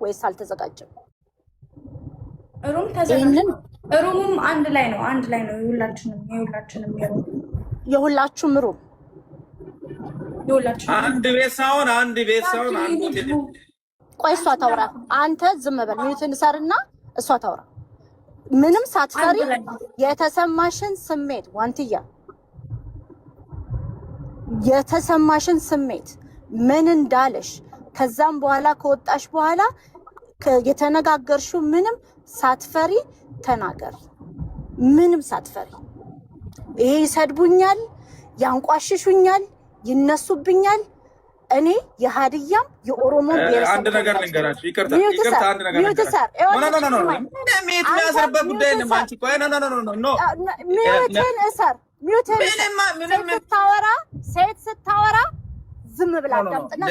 ወይስ አልተዘጋጀም? ሩም ተዘጋጅቷል። ሩሙም አንድ ላይ ነው የሁላችንም ሩም አንድ ቤት ሳይሆን አንድ ቆይ እሷ ታውራ፣ አንተ ዝም በል። ሚዩትን ሰርና እሷ ታውራ። ምንም ሳትፈሪ የተሰማሽን ስሜት ዋንትያ፣ የተሰማሽን ስሜት ምን እንዳለሽ ከዛም በኋላ ከወጣሽ በኋላ የተነጋገርሽው ምንም ሳትፈሪ ተናገሪ። ምንም ሳትፈሪ። ይሄ ይሰድቡኛል፣ ያንቋሽሹኛል፣ ይነሱብኛል። እኔ የሀዲያም የኦሮሞ ብሔረሰብ አንድ ነገር ልንገራችሁ። ይቅርታ አንድ ነገር ልንገራችሁ። ሴት ስታወራ ዝም ብላ አዳምጥና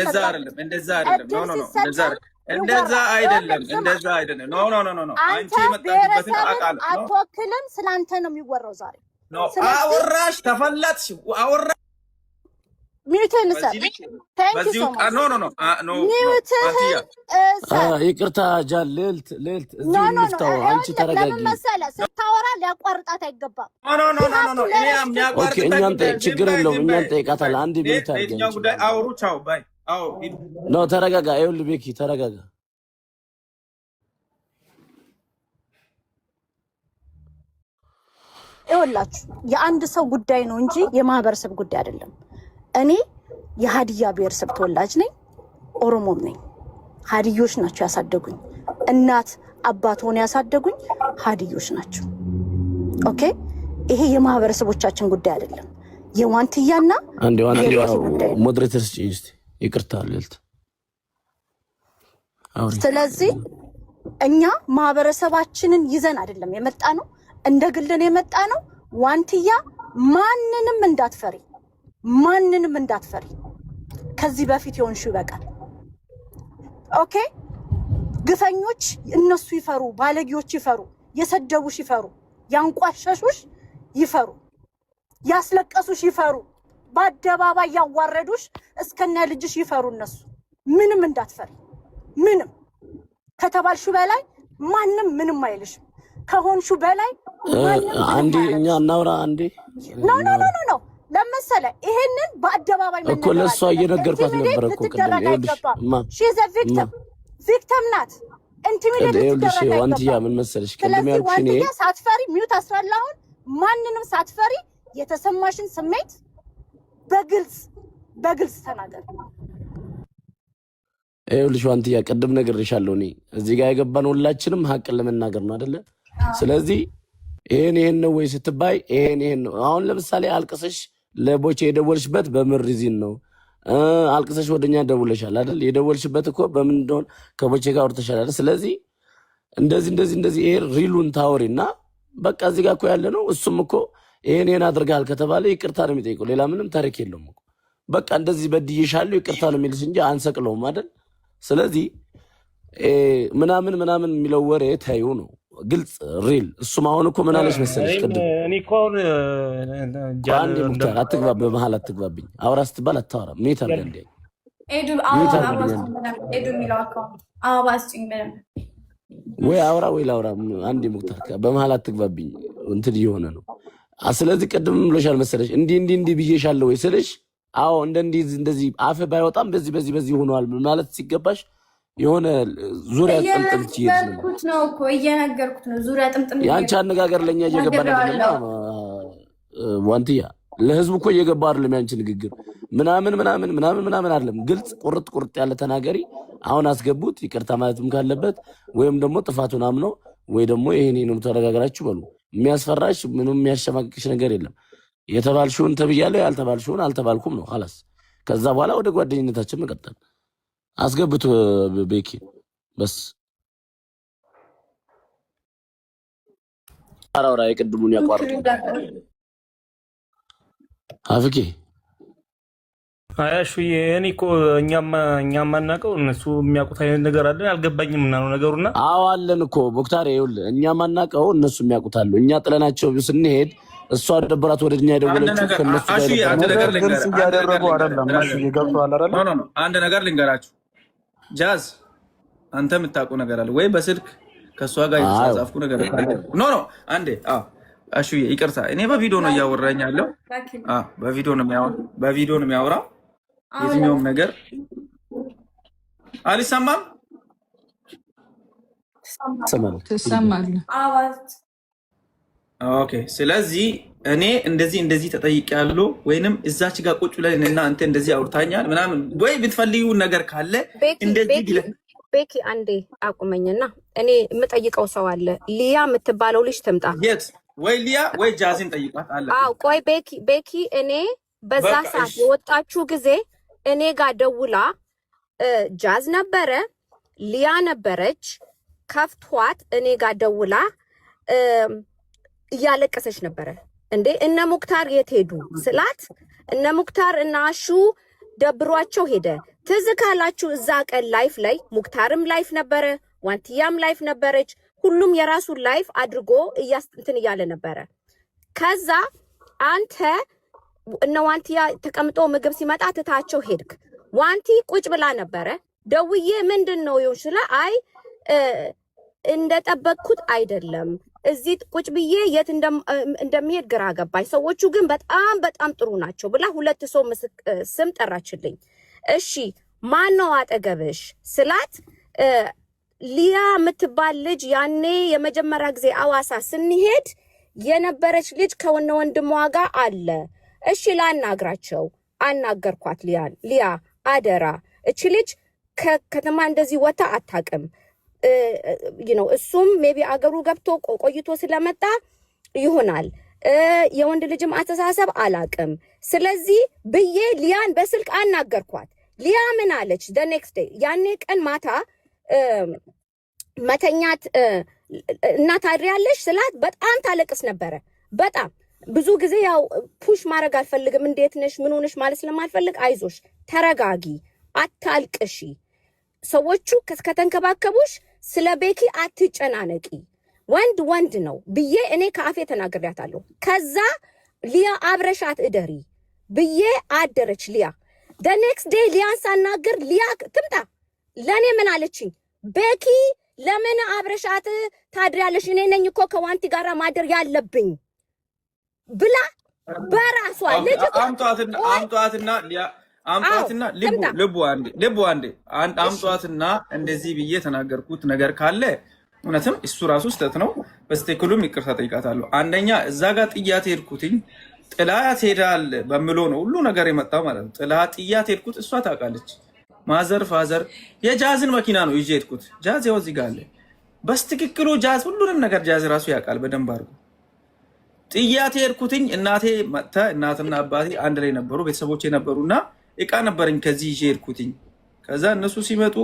እንደዛ አይደለም። አንተ ብሔረሰብን አትወክልም። ስላንተ ነው የሚወራው ዛሬ። አወራሽ ተፈለጥሽ አወራ ሚዩትን ሰር ይቅርታ ጃል ልዕልት እዚህ ልፍታው። አንቺ ተረጋጊ። ለምን መሰለህ ስታወራ ሊያቋርጣት አይገባም። ኦኬ እኛን ችግር የለውም። እኛን ጠይቃታል። አንድ ቤት አድርገን ነው። ተረጋጋ። ይኸውልህ ቤኪ ተረጋጋ። ይኸውላችሁ የአንድ ሰው ጉዳይ ነው እንጂ የማህበረሰብ ጉዳይ አይደለም። እኔ የሀዲያ ብሔረሰብ ተወላጅ ነኝ፣ ኦሮሞም ነኝ። ሀዲዮች ናቸው ያሳደጉኝ። እናት አባት ሆነ ያሳደጉኝ ሀዲዮች ናቸው። ኦኬ ይሄ የማህበረሰቦቻችን ጉዳይ አይደለም። የዋንትያና ሞዴሬተርስ ጂስቲ ይቅርታ ልልት። ስለዚህ እኛ ማህበረሰባችንን ይዘን አይደለም የመጣ ነው፣ እንደ ግልን የመጣ ነው። ዋንትያ ማንንም እንዳትፈሪ። ከዚህ በፊት የሆንሽው ይበቃል። ኦኬ ግፈኞች እነሱ ይፈሩ፣ ባለጌዎች ይፈሩ፣ የሰደቡሽ ይፈሩ፣ ያንቋሸሹሽ ይፈሩ፣ ያስለቀሱሽ ይፈሩ፣ በአደባባይ ያዋረዱሽ እስከነ ልጅሽ ይፈሩ። እነሱ ምንም እንዳትፈሪ። ምንም ከተባልሹ በላይ ማንም ምንም አይልሽም። ከሆንሹ በላይ አንዴ እኛ እናውራ። አንዴ ኖ ለምሳሌ ይሄንን በአደባባይ እኮ ለሷ እየነገርኳት ነበር እኮ ሺዝ ቪክቲም ናት። ኢንቲሚዴት ይኸውልሽ ዋንትያ ምን መሰለሽ ቅድም ያልኩሽ እኔ ሳትፈሪ ሚውት አስራላሁን ማንንም ሳትፈሪ የተሰማሽን ስሜት በግልጽ ተናገር። ይኸውልሽ ዋንትያ ቅድም ነግሬሻለሁ። እኔ እዚህ ጋር የገባን ሁላችንም ሀቅን ለመናገር ነው አይደለ? ስለዚህ ይሄን ነው ወይ ስትባይ ይሄን ነው። አሁን ለምሳሌ አልቅሰሽ ለቦቼ የደወልሽበት በምን ሪዝን ነው? አልቅሰሽ ወደኛ ደውለሻል አይደል? የደወልሽበት እኮ በምን እንደሆነ ከቦቼ ጋር አውርተሻል አይደል? ስለዚህ እንደዚህ ይሄ ሪሉን ታወሪና በቃ እዚህ ጋር እኮ ያለ ነው። እሱም እኮ ይሄን አድርጋል ከተባለ ይቅርታ ነው የሚጠይቀው። ሌላ ምንም ታሪክ የለውም እኮ። በቃ እንደዚህ በድዬሻለሁ ይቅርታ ነው የሚልሽ እንጂ አንሰቅለውም አይደል? ስለዚህ ምናምን የሚለው ወሬ ታዩ ነው ግልጽ ሪል። እሱም አሁን እኮ ምን አለሽ መሰለሽ ቅድም እኔ እኮ አሁን አንዴ ሙክታር አትግባብ፣ በመሀል አትግባብኝ። አውራ ስትባል አታወራም። ሜት አድርገህ እንደ ኤዱ የሚለው አካውንት አባስጭኝ ወይ አውራ ወይ ላውራ። አንዴ ሙክታር በመሀል አትግባብኝ፣ እንትን እየሆነ ነው። ስለዚህ ቅድም ብሎሻል መሰለሽ እንዲህ ብዬሻለሁ ወይ ስልሽ አዎ እንደዚህ አፍ ባይወጣም በዚህ ሆኗል ማለት ሲገባሽ የሆነ ዙሪያ ጥምጥም እየነገርኩት ነው። ዙሪያ ጥምጥም ያንቺ አነጋገር ለኛ እየገባ ነው። ዋንትያ ለህዝቡ እኮ እየገባ አይደለም ያንቺ ንግግር ምናምን አይደለም። ግልጽ ቁርጥ ያለ ተናገሪ። አሁን አስገቡት። ይቅርታ ማለትም ካለበት ወይም ደግሞ ጥፋቱን አምኖ ወይ ደግሞ ይሄን ተረጋግራችሁ በሉ። የሚያስፈራሽ ምንም የሚያሸማቅቅሽ ነገር የለም። የተባልሽውን ተብያለሁ፣ ያልተባልሽውን አልተባልኩም ነው خلاص። ከዛ በኋላ ወደ ጓደኝነታችን መቀጠል። አስገብቶ ቤኪ በስ አራውራ የቅድሙን ያቋርጡ አፍቂ አያሹ እኔ እኮ እኛማ ማናውቀው እነሱ የሚያውቁት አይነት ነገር አለ። አልገባኝም እና ነው ነገሩና አዎ አለን እኮ ቦክታር ይኸውልህ፣ እኛ ማናውቀው እነሱ የሚያውቁት አሉ። እኛ ጥለናቸው ስንሄድ እሷ ደብራት ወደኛ የደወለችው ከነሱ ጋር አንድ ነገር ልንገራችሁ ጃዝ አንተ የምታውቀው ነገር አለ ወይ? በስልክ ከእሷ ጋር የተጻጻፍኩ ነገር አለ? ኖ አንዴ አሹዬ ይቅርታ፣ እኔ በቪዲዮ ነው እያወራኝ ያለው። በቪዲዮ ነው የሚያወራው። የትኛውም ነገር አልሰማም። ትሰማለህ? ኦኬ። ስለዚህ እኔ እንደዚህ ተጠይቄያለሁ፣ ወይንም እዛች ጋር ቁጭ ብለን እና አንተ እንደዚህ አውርታኛል ምናምን ወይ ብትፈልጊው ነገር ካለ እንደዚህ ቤኪ አንዴ አቁመኝና እኔ የምጠይቀው ሰው አለ። ሊያ የምትባለው ልጅ ትምጣ። የት? ወይ ሊያ ወይ ጃዝን ጠይቋት አለ። ቆይ ቤኪ እኔ በዛ ሰዓት የወጣችሁ ጊዜ እኔ ጋር ደውላ ጃዝ ነበረ፣ ሊያ ነበረች፣ ከፍቷት እኔ ጋር ደውላ እያለቀሰች ነበረ። እንዴ እነ ሙክታር የት ሄዱ ስላት እነ ሙክታር እና አሹ ደብሯቸው ሄደ። ትዝ ካላችሁ እዛ ቀን ላይፍ ላይ ሙክታርም ላይፍ ነበረ፣ ዋንቲያም ላይፍ ነበረች። ሁሉም የራሱን ላይፍ አድርጎ እንትን እያለ ነበረ። ከዛ አንተ እነ ዋንቲያ ተቀምጦ ምግብ ሲመጣ ትታቸው ሄድክ። ዋንቲ ቁጭ ብላ ነበረ። ደውዬ ምንድን ነው ይሁን ስለ አይ እንደጠበቅኩት አይደለም፣ እዚህ ቁጭ ብዬ የት እንደሚሄድ ግራ ገባኝ፣ ሰዎቹ ግን በጣም በጣም ጥሩ ናቸው ብላ 2 ሰው ስም ጠራችልኝ። እሺ ማን ነው አጠገብሽ ስላት ሊያ የምትባል ልጅ ያኔ የመጀመሪያ ጊዜ አዋሳ ስንሄድ የነበረች ልጅ ከወነ ወንድሟ ጋር አለ። እሺ ላናግራቸው። አናገርኳት። ሊያ አደራ እቺ ልጅ ከከተማ እንደዚህ ወጣ አታውቅም። እሱም ሜቢ አገሩ ገብቶ ቆይቶ ስለመጣ ይሆናል። የወንድ ልጅም አስተሳሰብ አላውቅም። ስለዚህ ብዬ ሊያን በስልክ አናገርኳት። ሊያ ምን አለች? the next day ያኔ ቀን ማታ መተኛት እናት አድሪያለሽ ስላት በጣም ታለቅስ ነበረ። በጣም ብዙ ጊዜ ያው ፑሽ ማድረግ አልፈልግም፣ እንዴት ነሽ ምን ሆነሽ ማለት ስለማልፈልግ አይዞሽ፣ ተረጋጊ፣ አታልቅሺ፣ ሰዎቹ ከተንከባከቡሽ ስለ ቤኪ አትጨናነቂ፣ ወንድ ነው ብዬ እኔ ከአፌ ተናግሬያታለሁ። ከዛ ሊያ አብረሻት እደሪ ብዬ አደረች ሊያ። the next day ሊያን ሳናገር ሊያ ትምጣ ለኔ ምን አለችኝ? ቤኪ ለምን አብረሻት ታድሪያለሽ? እኔ ነኝ እኮ ከዋንቲ ጋራ ማደር ያለብኝ ብላ በራሷ ልጅ አምጧትና ሊያ አምጧትና ልቡ አንዴ አምጧትና እንደዚህ ብዬ ተናገርኩት ነገር ካለ እውነትም እሱ ራሱ ስህተት ነው። በስተክሉም ይቅርታ ጠይቃታለሁ። አንደኛ እዛ ጋር ጥያት ሄድኩትኝ ጥላት ሄዳል በምለው ነው ሁሉ ነገር የመጣው ማለት ነው። ጥያት ሄድኩት እሷ ታውቃለች። ማዘር ፋዘር የጃዝን መኪና ነው ይዤ ሄድኩት። ጃዝ ያው እዚህ ጋር አለ በስትክክሉ ጃዝ ሁሉንም ነገር ጃዝ ራሱ ያውቃል በደንብ አድርጎ። ጥያት ሄድኩትኝ እናቴ መጥታ እናትና አባቴ አንድ ላይ ነበሩ፣ ቤተሰቦቼ ነበሩና እቃ ነበረኝ ከዚህ ይዤ ሄድኩትኝ። ከዛ እነሱ ሲመጡ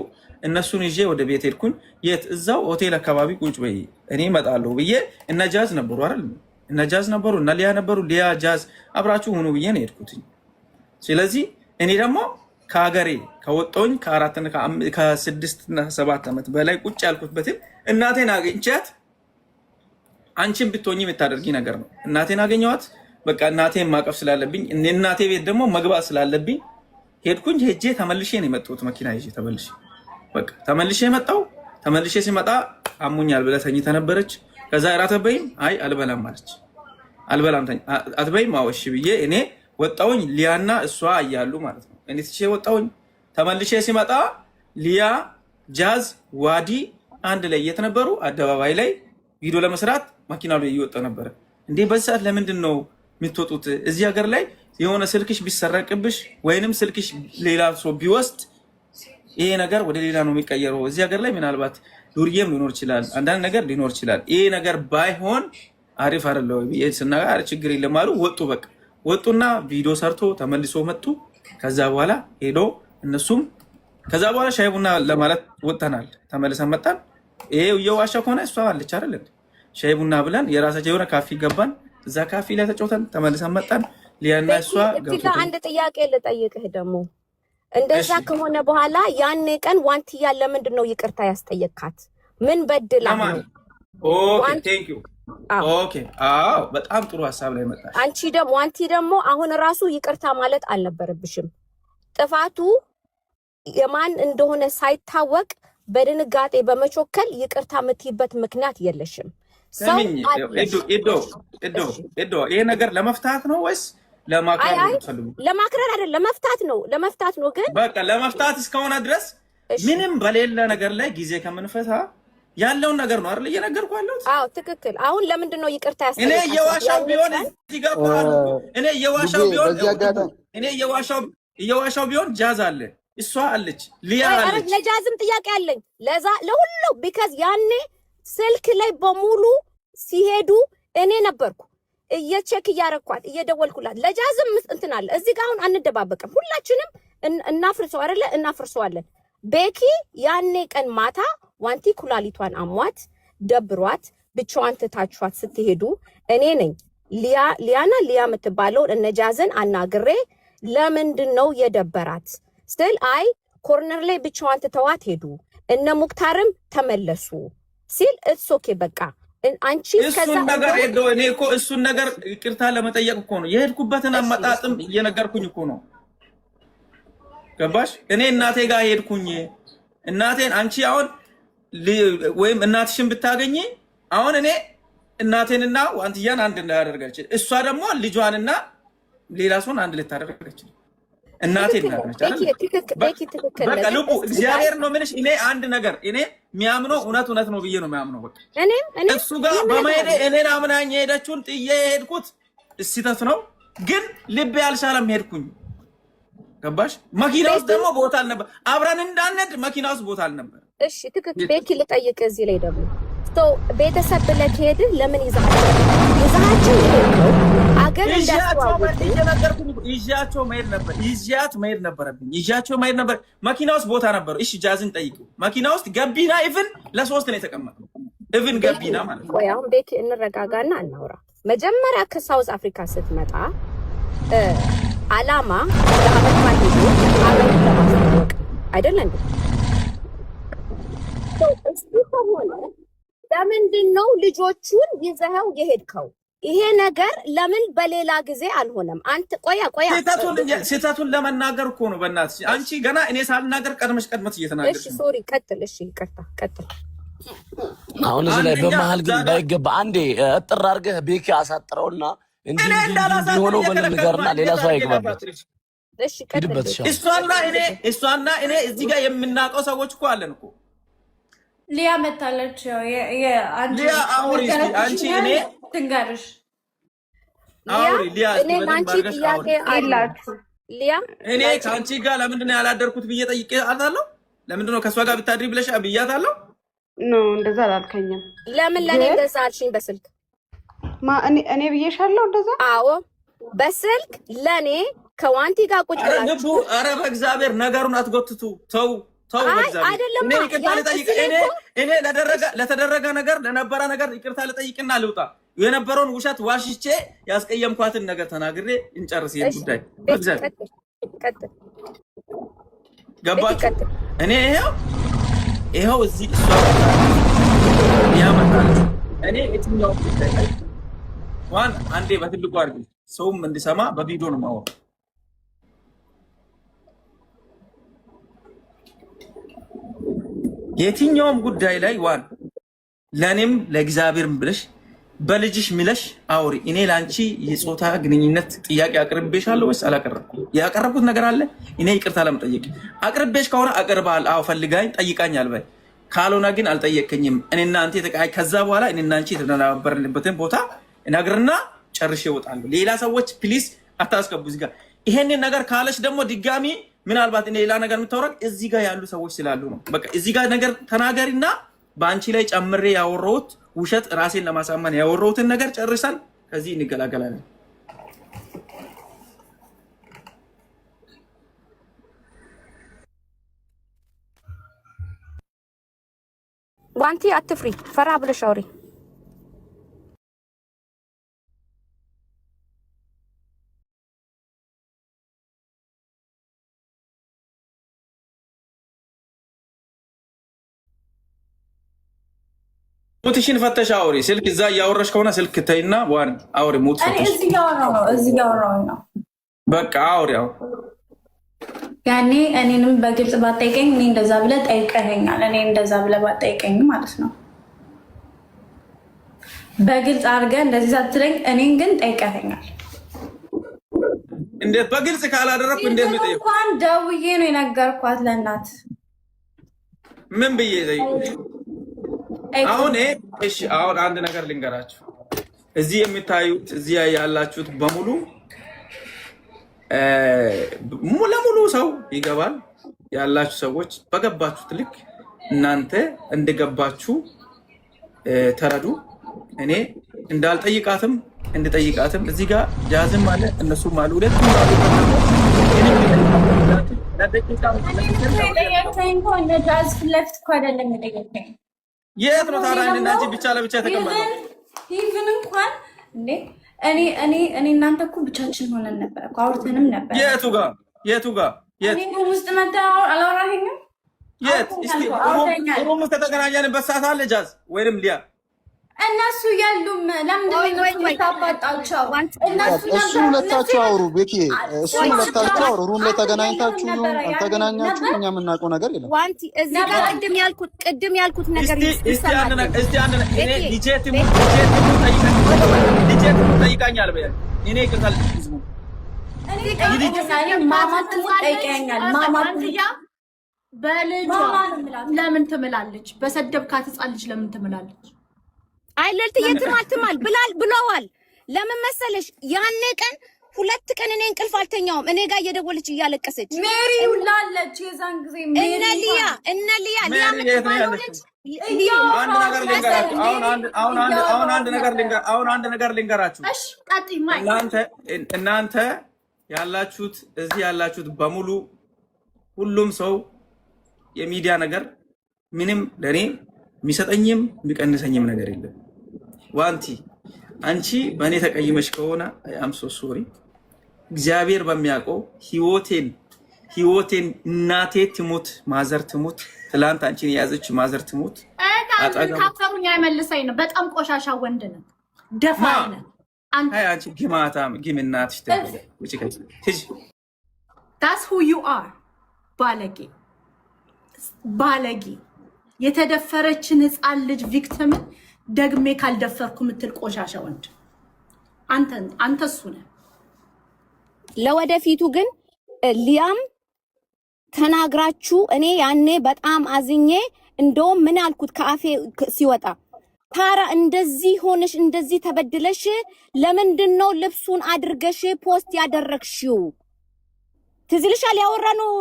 እነሱን ይዤ ወደ ቤት ሄድኩኝ። የት? እዛው ሆቴል አካባቢ ቁጭ በይ እኔ እመጣለሁ ብዬ እነ ጃዝ ነበሩ አይደል? እነ ጃዝ ነበሩ እነ ሊያ ነበሩ። ሊያ ጃዝ አብራችሁ ሁኑ ብዬ ነው ሄድኩትኝ። ስለዚህ እኔ ደግሞ ከሀገሬ ከወጣሁኝ ከ6 እና 7 ዓመት በላይ ቁጭ ያልኩበትን እናቴን አግኝቻት አንቺን ብትሆኚ የምታደርጊ ነገር ነው። እናቴን አገኘኋት። በቃ እናቴን ማቀፍ ስላለብኝ እናቴ ቤት ደግሞ መግባት ስላለብኝ ሄድኩኝ። ሄጄ ተመልሼ ነው የመጣሁት መኪና ይዤ ተመልሼ መጣሁ። ተመልሼ ሲመጣ አሙኛል ብለህ ተኝተህ ነበረች። ከዛ እራት አትበይም? አይ አልበላም አለች። አልበላም አትበይም? አዎ እሺ ብዬ እኔ ወጣሁኝ። ሊያና እሷ እያሉ ማለት ነው። እኔ ትቼ ወጣሁኝ። ተመልሼ ሲመጣ ሊያ፣ ጃዝ፣ ዋዲ አንድ ላይ የት ነበሩ? አደባባይ ላይ ቪዲዮ ለመስራት መኪና ላይ እየወጣ ነበረ። እንዴ በዚህ ሰዓት ለምንድን ነው የምትወጡት? እዚህ ሀገር ላይ የሆነ ስልክሽ ቢሰረቅብሽ ወይንም ስልክሽ ሌላ ሰው ቢወስድ ይሄ ነገር ወደ ሌላ ነው የሚቀየረው። እዚህ ሀገር ላይ ምናልባት ዱርዬም ሊኖር ይችላል፣ አንዳንድ ነገር ሊኖር ይችላል። ይሄ ነገር ባይሆን አሪፍ አይደለ ወይ ስናጋር ችግር የለም አሉ። ወጡ። በቃ ወጡና ቪዲዮ ሰርቶ ተመልሶ መጡ። ከዛ በኋላ ሄዶ እነሱም ከዛ በኋላ ሻይ ቡና ለማለት ወጥተናል። ተመልሰን መጣን። ይሄ እየዋሻ ከሆነ እሷ አለች አይደል? ሻይ ቡና ብለን የራሳቸው የሆነ ካፌ ገባን። እዛ ካፌ ላይ ተጫውተን ተመልሰን መጣን። ሊያና እሷ ገብቶ አንድ ጥያቄ ልጠይቅህ ደግሞ እንደዛ ከሆነ በኋላ ያኔ ቀን ዋንቲያ ለምንድን ነው ይቅርታ ያስጠየካት? ምን በድላ ነው? ኦኬ ቴንክ ዩ ኦኬ። አዎ በጣም ጥሩ ሐሳብ ላይ መጣሽ። አንቺ ደግሞ ዋንቲ ደግሞ አሁን ራሱ ይቅርታ ማለት አልነበረብሽም። ጥፋቱ የማን እንደሆነ ሳይታወቅ በድንጋጤ በመቾከል ይቅርታ የምትይበት ምክንያት የለሽም። ሰሚኝ ኤዶ ይሄ ነገር ለመፍታት ነው ወይስ ለማክረር ነው? ለማክረር አይደለም፣ ለመፍታት ነው። ግን በቃ ለመፍታት እስከሆነ ድረስ ምንም በሌለ ነገር ላይ ጊዜ ከምንፈታ ያለውን ነገር ነው አይደል እየነገርኩ ያለሁት? አዎ ትክክል። አሁን ለምንድን ነው ይቅርታ ያስፈልጋል? እኔ የዋሻው ቢሆን እዚህ ጋር የዋሻው ቢሆን ጃዝ አለ፣ እሷ አለች፣ ሊያ አለች። ለጃዝም ጥያቄ አለኝ ለዛ ለሁሉ ቢካዝ ያኔ ስልክ ላይ በሙሉ ሲሄዱ እኔ ነበርኩ እየቼክ እያረኳት እየደወልኩላት። ለጃዝም እንትን አለ እዚህ ጋር። አሁን አንደባበቅም፣ ሁላችንም እናፍርሰው አይደለ? እናፍርሰዋለን። ቤኪ ያኔ ቀን ማታ ዋንቲ ኩላሊቷን አሟት ደብሯት ብቻዋን ትታችኋት ስትሄዱ እኔ ነኝ ሊያና ሊያ የምትባለው እነጃዝን አናግሬ ለምንድን ነው የደበራት ስትል አይ ኮርነር ላይ ብቻዋን ትተዋት ሄዱ እነ ሙክታርም ተመለሱ ሲል እሱ ኦኬ በቃ አንቺ ከዛ ነገር ሄዶ እኔ እኮ እሱን ነገር ይቅርታ ለመጠየቅ እኮ ነው የሄድኩበትን አመጣጥም እየነገርኩኝ እኮ ነው። ገባሽ? እኔ እናቴ ጋር ሄድኩኝ። እናቴን አንቺ አሁን ወይም እናትሽን ብታገኝ አሁን እኔ እናቴንና ዋንትያን አንድ እንዳያደርጋች እሷ ደግሞ ልጇንና ሌላ ሰውን አንድ ልታደርጋች እናቴን እናደርጋች አይደል? በቃ ልቡ እግዚአብሔር ነው ምንሽ። እኔ አንድ ነገር እኔ የሚያምነው እውነት ነው ብዬ ነው የሚያምነው። በቃ እሱ ጋር በመሄድ እኔን አምናኝ ሄደችውን ጥዬ ሄድኩት ስህተት ነው፣ ግን ልቤ አልቻለም ሄድኩኝ። ገባሽ? መኪና ውስጥ ደግሞ ቦታ አልነበር፣ አብረን እንዳንሄድ መኪና ውስጥ ቦታ አልነበር። እሺ ትክክል። ቤኪ ልጠይቅ እዚህ ላይ ደግሞ ቤተሰብ ብለህ ከሄድን ለምን ይዛቸው ይሄድከው አገር ይዣቸው መሄድ ነበር። ይዣቸው መሄድ ነበር። መኪና ውስጥ ቦታ ነበር። እሺ ጃዝን ጠይቂው። መኪና ውስጥ ገቢና ኢቭን ለሶስት ነው የተቀመጠው። ኢቭን ገቢና ማለት ነው። አሁን ቤኪ እንረጋጋና እናውራ። መጀመሪያ ከሳውዝ አፍሪካ ስትመጣ አላማ ለአመት ማለት ነው አገር ለማስተዋወቅ አይደል እንዴ? እሱ ከሆነ ለምንድን ነው ልጆቹን ይዘኸው የሄድከው? ይሄ ነገር ለምን በሌላ ጊዜ አልሆነም? አንተ ቆያ ስህተቱን ለመናገር እኮ ነው። በእናትሽ አንቺ ገና እኔ ሳልናገር ቀድመሽ እየተናገርሽ ነው። እሺ ሶሪ፣ ቀጥል። እሺ ይቅርታ፣ ቀጥል። አሁን እዚህ ላይ በመሀል ግን ባይገባ አንዴ እጥር አድርገህ ቤኪ አሳጥረውና እንዲህ ሆነው በነገርና ሌላ ሰው አይገባበት። እሺ ቀጥል። እሷና እኔ እዚህ ጋር የምናውቀው ሰዎች እኮ አለን እኮ። ሊያ መታለች። ሊያ አውሪ አንቺ እኔ ትንገርሽ አውሪ ሊያ እኔ አንቺ ጥያቄ አላችሁ። ሊያ እኔ ከአንቺ ጋር ለምንድን ነው ያላደርኩት ብዬ ጠይቄያታለሁ። ለምንድን ነው ከእሷ ጋር ብታድሪ ብለሽ ብያታለሁ። ኖ እንደዛ አላልከኝም። ለምን ለኔ እንደዛ አልሽኝ? በስልክ እኔ ብዬሻለሁ እንደዛ? አዎ በስልክ ለኔ ከዋንቲ ጋር ቁጭ ብላችሁ። ኧረ በእግዚአብሔር ነገሩን አትጎትቱ። ተው አይደለም እኔ ለተደረገ ነገር ለነበረ ነገር ይቅርታ ልጠይቅና ልውጣ። የነበረውን ውሸት ዋሽቼ ያስቀየምኳትን ነገር ተናግሬ እንጨርስ ይሄን ጉዳይ። በእግዚአብሔር ገባችሁ? እኔ ይሄው እዚህ እሷ ያመጣለች። እኔ የትኛው ጉዳይ ላይ ዋን አንዴ በትልቁ አድርጊ፣ ሰውም እንዲሰማ በቪዲዮ ነው የማወራው። የትኛውም ጉዳይ ላይ ዋን ለኔም ለእግዚአብሔርም ብለሽ በልጅሽ ምለሽ አውሪ። እኔ ላንቺ የጾታ ግንኙነት ጥያቄ አቅርቤሻለሁ ወይስ አላቀረብኩም? ያቀረብኩት ነገር አለ? እኔ ይቅርታ ለመጠየቅ አቅርቤሽ ከሆነ አቅርባል። አዎ ፈልጋኝ ጠይቃኛል በይ። ካልሆነ ግን አልጠየቀኝም። እኔና አንተ ተቃይ ከዛ በኋላ እኔና አንቺ የተናበርንበትን ቦታ ነግርና ጨርሼ እወጣለሁ። ሌላ ሰዎች ፕሊዝ አታስገቡ እዚህ ጋር። ይሄንን ነገር ካለሽ ደግሞ ድጋሚ ምናልባት እኔ ሌላ ነገር የምታወራው እዚህ ጋር ያሉ ሰዎች ስላሉ ነው። በቃ እዚህ ጋር ነገር ተናገሪና በአንቺ ላይ ጨምሬ ያወራሁት ውሸት ራሴን ለማሳመን ያወራሁትን ነገር ጨርሰን ከዚህ እንገላገላለን። ዋንቲ አትፍሪ፣ ፈራ ብለሽ አውሪ። ሙትሽን ፈተሽ አውሪ። ስልክ እዛ እያወራሽ ከሆነ ስልክ ተይና ዋን አውሪ። ሙት ፈተሽ እዚህ ጋር ነው። በቃ አውሪ። ያኔ እኔንም በግልጽ ባጠይቀኝ እኔ እንደዛ ብለህ ጠይቀኸኛል። እኔ እንደዛ ብለህ ባጠይቀኝ ማለት ነው በግልጽ አድርገህ እንደዚህ ሳትለኝ እኔን ግን ጠይቀኸኛል። እንዴት በግልጽ ካላደረኩ እንዴት ነው ጠይቀው? እንኳን ደውዬ ነው የነገርኳት ለእናት። ምን ብዬ ጠይቁ? አሁን እሺ፣ አሁን አንድ ነገር ልንገራችሁ። እዚህ የምታዩት እዚህ ያላችሁት በሙሉ ለሙሉ ሰው ይገባል። ያላችሁ ሰዎች በገባችሁት ልክ እናንተ እንደገባችሁ ተረዱ። እኔ እንዳልጠይቃትም እንድጠይቃትም እዚህ ጋር ጃዝም አለ እነሱም አሉ ሁለቱም አሉ። የት ነው ታዲያ እናንቺ ብቻ ለብቻ ተቀመጠው? ኢቭን እንኳን እኔ እናንተ እኮ ብቻችን ሆነን ነበር እኮ አውርተንም ነበር። የቱ ጋር እኔ ውስጥ መጣ አላወራኸኝም? የት እስቲ ሩም ከተገናኘንበት ሰዓት አለ ጃዝ ወይንም ሊያ እነሱ ያሉም ለምንድን ነው የምታባጣቸው? እሱ ሁለታችሁ አውሩ ቤኪ፣ እሱ ሁለታችሁ አውሩ። ሩም ላይ ተገናኝታችሁ አልተገናኛችሁ እኛ የምናውቀው ነገር የለም። ዋንቲ እዚህ ጋር ቅድም ያልኩት ነገር እስቲ አንድ እኔ ዲጄት ጠይቃኛል በያ እኔ ይከታል ህዝቡ ማማት ጠይቀኛል። ማማት በልጇ ለምን ትምላለች? በሰደብካት ህፃን ልጅ ለምን ትምላለች? አይ ለልትዬ ትማል ብለዋል። ለምን መሰለሽ ያኔ ቀን 2 ቀን እኔ እንቅልፍ አልተኛውም። እኔ ጋር እየደወለች እያለቀሰች ሜሪ ውላለች። የዛን ጊዜ ሜሪ እነ ሊያ የምትባለው ልጅ አንድ ነገር ልንገራችሁ። እሺ ቀጥይ ማይ እናንተ ያላችሁት እዚህ ያላችሁት በሙሉ ሁሉም ሰው የሚዲያ ነገር ምንም ለኔ የሚሰጠኝም የሚቀንሰኝም ነገር የለም። ዋንቲ አንቺ በእኔ ተቀይመሽ ከሆነ አም ሶ ሶሪ። እግዚአብሔር በሚያውቀው ህይወቴን እናቴ ትሙት ማዘር ትሙት፣ ትላንት አንቺን የያዘች ማዘር ትሙት ካፈሩኝ አይመልሰኝ ነው። በጣም ቆሻሻ ወንድ ነው፣ ደፋር ነው። አንቺ ግማታም ግምናትሽ ተበለ ወጪ ከዚህ that's who you are ባለጌ የተደፈረችን ህፃን ልጅ ቪክቲምን ደግሜ ካልደፈርኩ ምትል ቆሻሻ ወንድ አንተ እሱ ነህ። ለወደፊቱ ግን ሊያም ተናግራችሁ እኔ ያኔ በጣም አዝኜ እንደውም ምን አልኩት ከአፌ ሲወጣ ታራ እንደዚህ ሆነሽ እንደዚህ ተበድለሽ ለምንድነው ልብሱን አድርገሽ ፖስት ያደረግሽው? ትዝ ይልሻል ያወራነው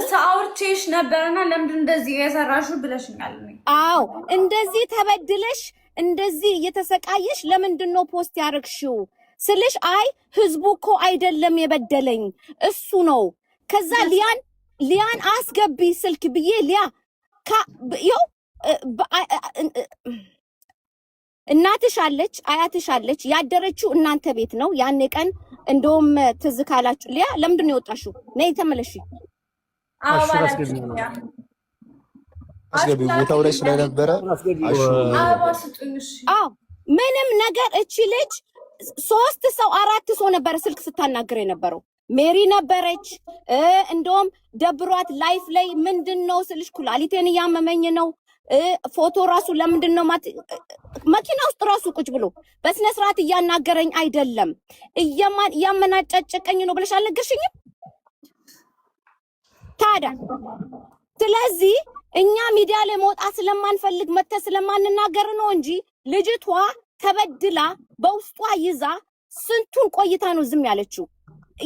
ሳውርቼሽ ነበርና ለምንድን እንደዚህ የሰራሽው ብለሽኛል። አዎ እንደዚህ ተበድለሽ እንደዚህ እየተሰቃየሽ ለምንድነው ፖስት ያደረግሽው ስልሽ አይ ህዝቡ እኮ አይደለም የበደለኝ እሱ ነው። ከዛ ሊያን አስገቢ ስልክ ብዬ ሊያ ይኸው እናትሽ አለች አያትሽ አለች ያደረችው እናንተ ቤት ነው። ያኔ ቀን እንደውም ትዝ ካላችሁ ሊያ ለምንድን ነው የወጣሽው? ነይ ተመለሽ። አስገቢ ቦታው ላይ ስለነበረ አዎ ምንም ነገር እቺ ልጅ 3 ሰው 4 ሰው ነበር ስልክ ስታናገር የነበረው። ሜሪ ነበረች። እንደውም ደብሯት ላይፍ ላይ ምንድነው ስልሽ ኩላሊቴን እያመመኝ ነው ፎቶ ራሱ ለምንድነው መኪና ውስጥ ራሱ ቁጭ ብሎ በስነ ስርዓት እያናገረኝ አይደለም እያመናጨጨቀኝ ነው ብለሽ አልነገርሽኝም ታዲያ? ስለዚህ እኛ ሚዲያ ላይ መውጣት ስለማንፈልግ መተህ ስለማንናገር ነው እንጂ ልጅቷ ተበድላ በውስጧ ይዛ ስንቱን ቆይታ ነው ዝም ያለችው።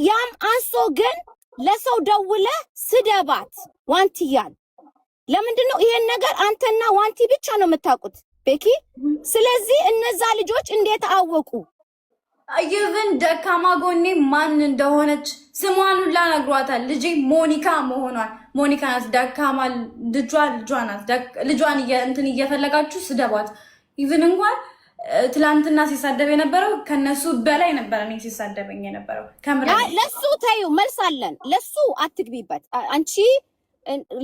ያም አንሶ ግን ለሰው ደውለ ስደባት ዋንቲያን ለምንድነው ይሄን ነገር አንተና ዋንቲ ብቻ ነው የምታውቁት ቤኪ? ስለዚህ እነዛ ልጆች እንዴት አወቁ? ይብን ደካማ ጎኔ ማን እንደሆነች ስሟን ሁላ ነግሯታል። ልጄ ሞኒካ መሆኗን ሞኒካ ናት። ደካማ ልጇ ናት። ልጇን እንትን እየፈለጋችሁ ስደቧት። ይብን እንኳን ትላንትና ሲሳደብ የነበረው ከነሱ በላይ ነበር እኔ ሲሳደበኝ የነበረው። ለሱ ተይው መልስ አለን። ለሱ አትግቢበት። አንቺ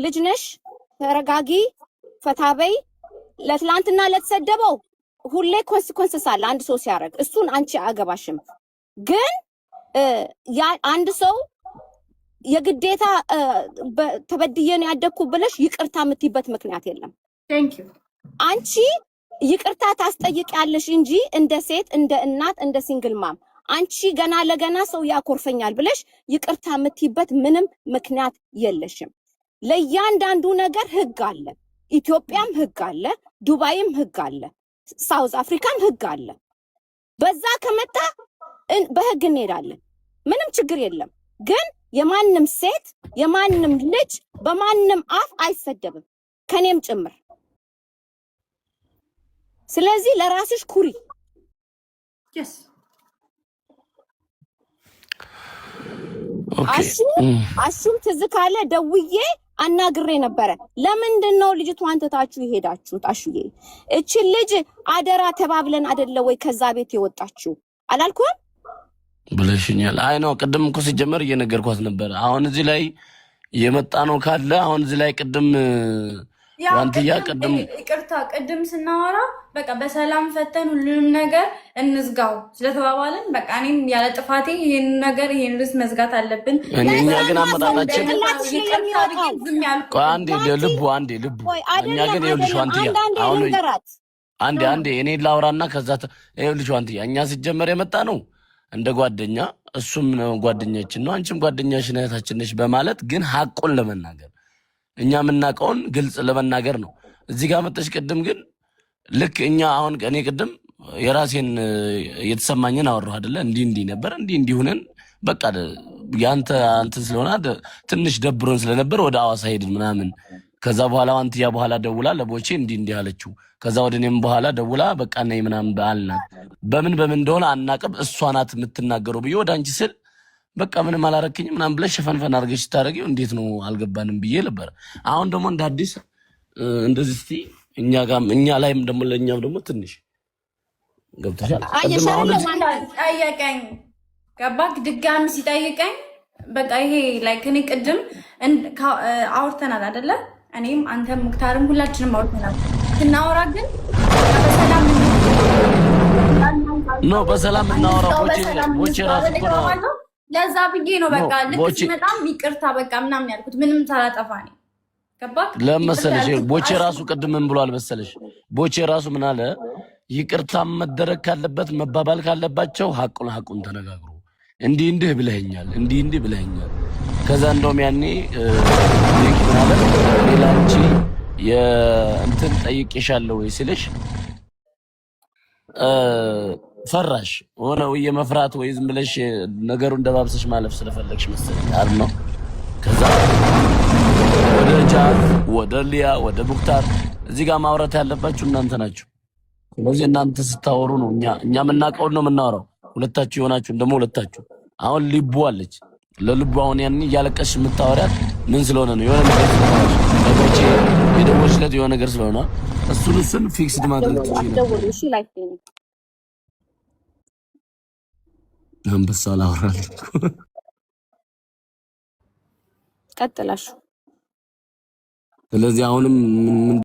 ልጅ ነሽ፣ ተረጋጊ፣ ፈታበይ። ለትላንትና ለተሰደበው ሁሌ ኮንሲኮንስ አለ አንድ ሰው ሲያደርግ፣ እሱን አንቺ አገባሽም። ግን ያ አንድ ሰው የግዴታ ተበድዬ ነው ያደግኩ ብለሽ ይቅርታ የምትይበት ምክንያት የለም። ቴንክ ዩ አንቺ ይቅርታ ታስጠይቂያለሽ እንጂ እንደ ሴት እንደ እናት እንደ ሲንግል ማም አንቺ ገና ለገና ሰው ያኮርፈኛል ብለሽ ይቅርታ የምትይበት ምንም ምክንያት የለሽም። ለእያንዳንዱ ነገር ህግ አለ። ኢትዮጵያም ህግ አለ፣ ዱባይም ህግ አለ፣ ሳውዝ አፍሪካም ህግ አለ። በዛ ከመጣ በህግ እንሄዳለን፣ ምንም ችግር የለም። ግን የማንም ሴት የማንም ልጅ በማንም አፍ አይሰደብም፣ ከኔም ጭምር። ስለዚህ ለራስሽ ኩሪ። yes አሹም ትዝ ካለ ደውዬ አናግሬ ነበረ። ለምንድነው ልጅቷን ትታችሁ ይሄዳችሁት? አሹዬ እቺ ልጅ አደራ ተባብለን አይደለ ወይ ከዛ ቤት የወጣችሁ አላልኩም ብለሽኛል። አይ ነው ቅድም እኮ ሲጀመር እየነገርኳት ነበር። አሁን እዚህ ላይ የመጣ ነው ካለ አሁን እዚህ ላይ ቅድም ዋንትያ ቅድም ይቅርታ ቅድም ስናወራ በቃ በሰላም ፈተን ሁሉንም ነገር እንዝጋው ስለተባባልን በቃ እኔም ያለ ጥፋቴ ይሄን ነገር ይሄን ርዕስ መዝጋት አለብን። እኛ ግን አመጣጣችን አንዴ ልቡ እኛ ግን ይኸውልሽ ዋንትያ አሁን አንዴ እኔ ላውራና ከዛ ይኸውልሽ ዋንትያ እኛ ሲጀመር የመጣ ነው እንደ ጓደኛ እሱም ነው ጓደኛችን ነው አንቺም ጓደኛሽ ነታችን ነሽ በማለት ግን ሐቁን ለመናገር እኛ የምናውቀውን ግልጽ ለመናገር ነው። እዚህ ጋር መጥተሽ ቅድም ግን ልክ እኛ አሁን እኔ ቅድም የራሴን የተሰማኝን አወራሁ አይደለ? እንዲህ ነበር እንዲህ ሆነን በቃ ያንተ አንተ ስለሆነ ትንሽ ደብሮን ስለነበር ወደ አዋሳ ሄድን ምናምን። ከዛ በኋላ አንትያ በኋላ ደውላ ለቦቼ እንዲህ አለችው። ከዛ ወደ እኔም በኋላ ደውላ በቃ ነይ ምናምን በአልናት። በምን እንደሆነ አናቅም። እሷ ናት የምትናገረው ብዬ ወደ አንቺ ስል በቃ ምንም አላረክኝም ምናምን ብለሽ ሸፈንፈን አድርገሽ ታረጊው እንዴት ነው አልገባንም ብዬ ነበር። አሁን ደግሞ እንደ አዲስ እንደዚህ እስቲ እኛ ላይም ደግሞ ለኛም ደግሞ ትንሽ ገብተሻል። ጠየቀኝ ገባክ? ድጋሚ ሲጠይቀኝ በቃ ይሄ ላይክ እኔ ቅድም አውርተናል አይደለ? እኔም አንተም ሙክታርም ሁላችንም አውርተናል። ስናወራ ግን በሰላም እናወራ ቦቼ ራሱ እኮ ነው ለዛ ብዬ ነው በቃ ልክ ሲመጣም ይቅርታ በቃ ምናምን ያልኩት ምንም ሳላጠፋ ነው። ገባክ? ለመሰለሽ ቦቼ ራሱ ቅድም ምን ብሏል መሰለሽ? ቦቼ ራሱ ምን አለ? ይቅርታ መደረግ ካለበት መባባል ካለባቸው ሐቁን ተነጋግሩ። እንዲህ ብለኸኛል። ከዛ እንደውም ያኔ ምን አለ? ሌላንቺ የእንትን ጠይቄሻለሁ ወይ ሲልሽ ፈራሽ ሆነ ወይ የመፍራት ወይ ዝም ብለሽ ነገሩን ደባብሰሽ ማለፍ ስለፈለግሽ መሰለኝ አይደል ነው። ከዛ ወደ ጃፍ ወደ ሊያ ወደ ሙክታር እዚህ ጋር ማውራት ያለባችሁ እናንተ ናችሁ። ስለዚህ እናንተ ስታወሩ ነው እኛ የምናውቀውን ነው የምናወራው። ሁለታችሁ የሆናችሁ ደግሞ ሁለታችሁ አሁን ልቡ አለች። ለልቡ አሁን ያን እያለቀሽ የምታወሪያት ምን ስለሆነ ነው? የሆነ ነገር ስለሆነ የደወልሽለት የሆነ ነገር ስለሆነ እሱን ፊክስድ ማድረግ ትችላለሽ። አንበሳ ላወራል ቀጥላሽ። ስለዚህ አሁንም